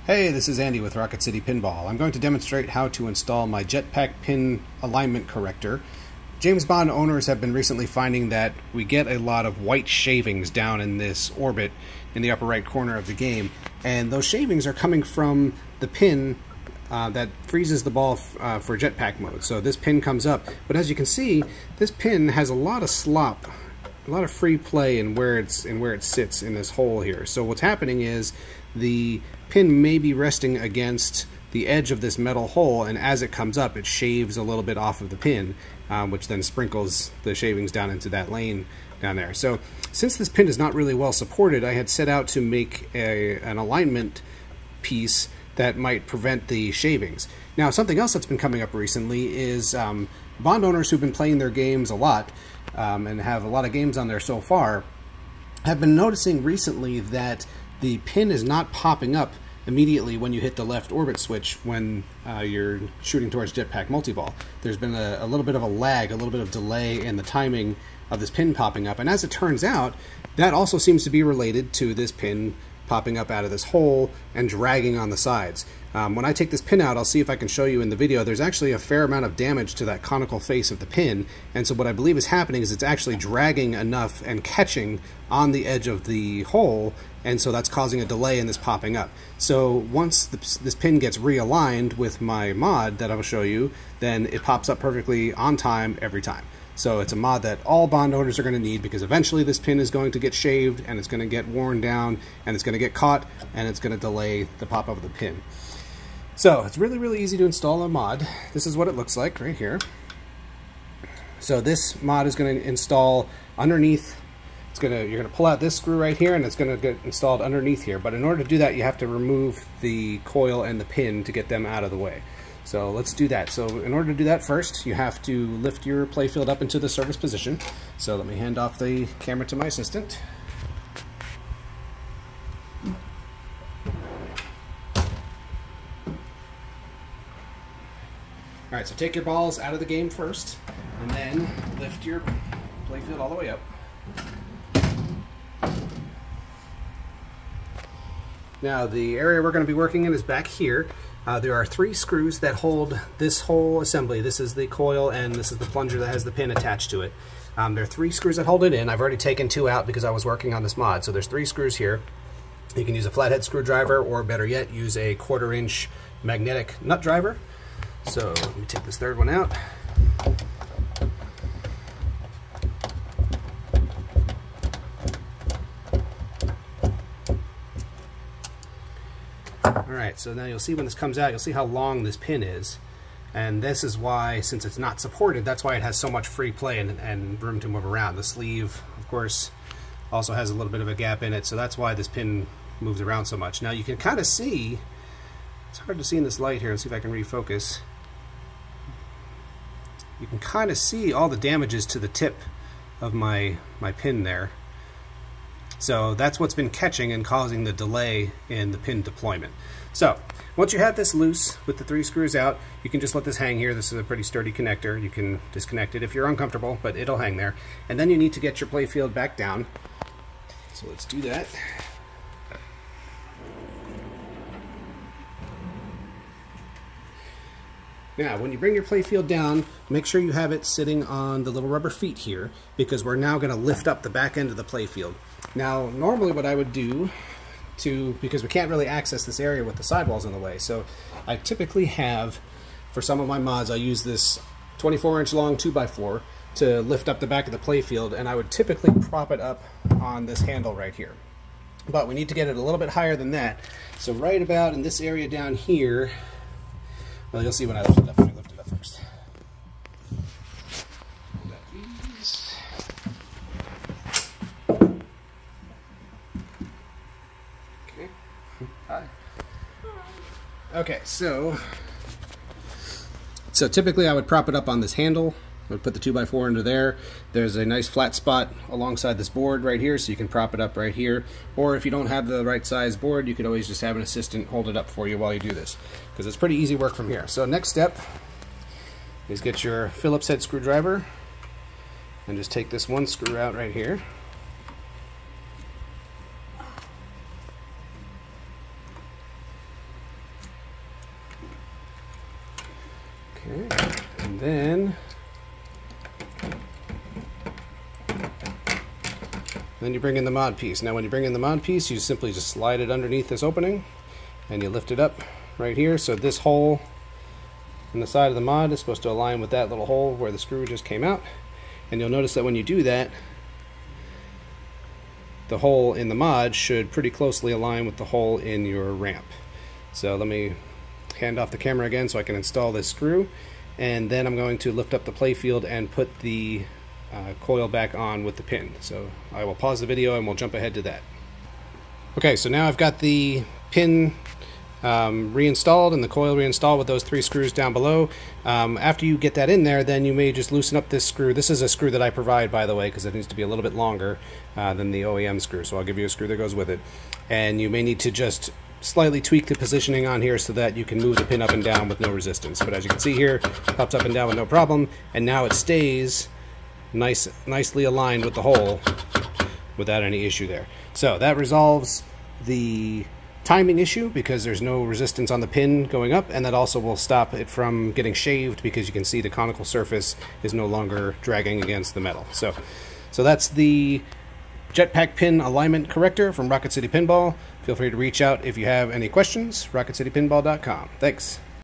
Hey, this is Andy with Rocket City Pinball. I'm going to demonstrate how to install my Jetpack pin alignment corrector. James Bond owners have been recently finding that we get a lot of white shavings down in this orbit in the upper right corner of the game, and those shavings are coming from the pin that freezes the ball for Jetpack mode. So this pin comes up, but as you can see, this pin has a lot of slop, a lot of free play in where it sits in this hole here. So what's happening is the pin may be resting against the edge of this metal hole, and as it comes up it shaves a little bit off of the pin, which then sprinkles the shavings down into that lane down there. So since this pin is not really well supported, I had set out to make an alignment piece that might prevent the shavings. Now, something else that's been coming up recently is Bond owners who've been playing their games a lot and have a lot of games on there so far have been noticing recently that the pin is not popping up immediately when you hit the left orbit switch when you're shooting towards Jetpack multi-ball. There's been a little bit of a lag, a little bit of delay in the timing of this pin popping up, and as it turns out, that also seems to be related to this pin popping up out of this hole and dragging on the sides. When I take this pin out, I'll see if I can show you in the video, there's actually a fair amount of damage to that conical face of the pin, and so what I believe is happening is it's actually dragging enough and catching on the edge of the hole, and so that's causing a delay in this popping up. So once this pin gets realigned with my mod that I will show you, then it pops up perfectly on time every time. So it's a mod that all Bond owners are going to need, because eventually this pin is going to get shaved and it's going to get worn down and it's going to get caught and it's going to delay the pop of the pin. So it's really, really easy to install a mod. This is what it looks like right here. So this mod is going to install underneath. You're going to pull out this screw right here and it's going to get installed underneath here. But in order to do that, you have to remove the coil and the pin to get them out of the way. So let's do that. So in order to do that, first you have to lift your playfield up into the service position. So let me hand off the camera to my assistant. Alright, so take your balls out of the game first, and then lift your playfield all the way up. Now the area we're going to be working in is back here. There are 3 screws that hold this whole assembly. This is the coil and this is the plunger that has the pin attached to it. There are 3 screws that hold it in. I've already taken 2 out because I was working on this mod. So there's 3 screws here. You can use a flathead screwdriver, or better yet, use a 1/4 inch magnetic nut driver. So let me take this 3rd one out. Alright, so now you'll see when this comes out, you'll see how long this pin is. And this is why, since it's not supported, that's why it has so much free play and room to move around. The sleeve, of course, also has a little bit of a gap in it, so that's why this pin moves around so much. Now you can kind of see, it's hard to see in this light here, let's see if I can refocus. You can kind of see all the damages to the tip of my pin there. So that's what's been catching and causing the delay in the pin deployment. So once you have this loose with the 3 screws out, you can just let this hang here. This is a pretty sturdy connector. You can disconnect it if you're uncomfortable, but it'll hang there. And then you need to get your playfield back down. So let's do that. Now, when you bring your playfield down, make sure you have it sitting on the little rubber feet here, because we're now going to lift up the back end of the playfield. Now, normally what I would do, because we can't really access this area with the sidewalls in the way, so I typically have, for some of my mods, I use this 24-inch long 2x4 to lift up the back of the playfield, and I would typically prop it up on this handle right here. But we need to get it a little bit higher than that, so right about in this area down here, well, you'll see when I lift it up. Let me lift it up first. Okay. Hi. Okay, so typically I would prop it up on this handle. I would put the 2x4 into there. There's a nice flat spot alongside this board right here, so you can prop it up right here. Or if you don't have the right size board, you could always just have an assistant hold it up for you while you do this, because it's pretty easy work from here. So next step is get your Phillips head screwdriver and just take this one screw out right here. Okay. And then you bring in the mod piece. Now when you bring in the mod piece, you simply just slide it underneath this opening and you lift it up right here. So this hole in the side of the mod is supposed to align with that little hole where the screw just came out. And you'll notice that when you do that, the hole in the mod should pretty closely align with the hole in your ramp. So let me hand off the camera again so I can install this screw, and then I'm going to lift up the playfield and put the coil back on with the pin. So I will pause the video and we'll jump ahead to that. Okay, so now I've got the pin reinstalled and the coil reinstalled with those 3 screws down below. After you get that in there, then you may just loosen up this screw. This is a screw that I provide, by the way, because it needs to be a little bit longer than the OEM screw, so I'll give you a screw that goes with it. And you may need to just slightly tweak the positioning on here so that you can move the pin up and down with no resistance. But as you can see here, it pops up and down with no problem, and now it stays nicely aligned with the hole without any issue there. So that resolves the timing issue because there's no resistance on the pin going up, and that also will stop it from getting shaved because you can see the conical surface is no longer dragging against the metal. So that's the Jetpack pin alignment corrector from Rocket City Pinball. Feel free to reach out if you have any questions. RocketCityPinball.com. Thanks.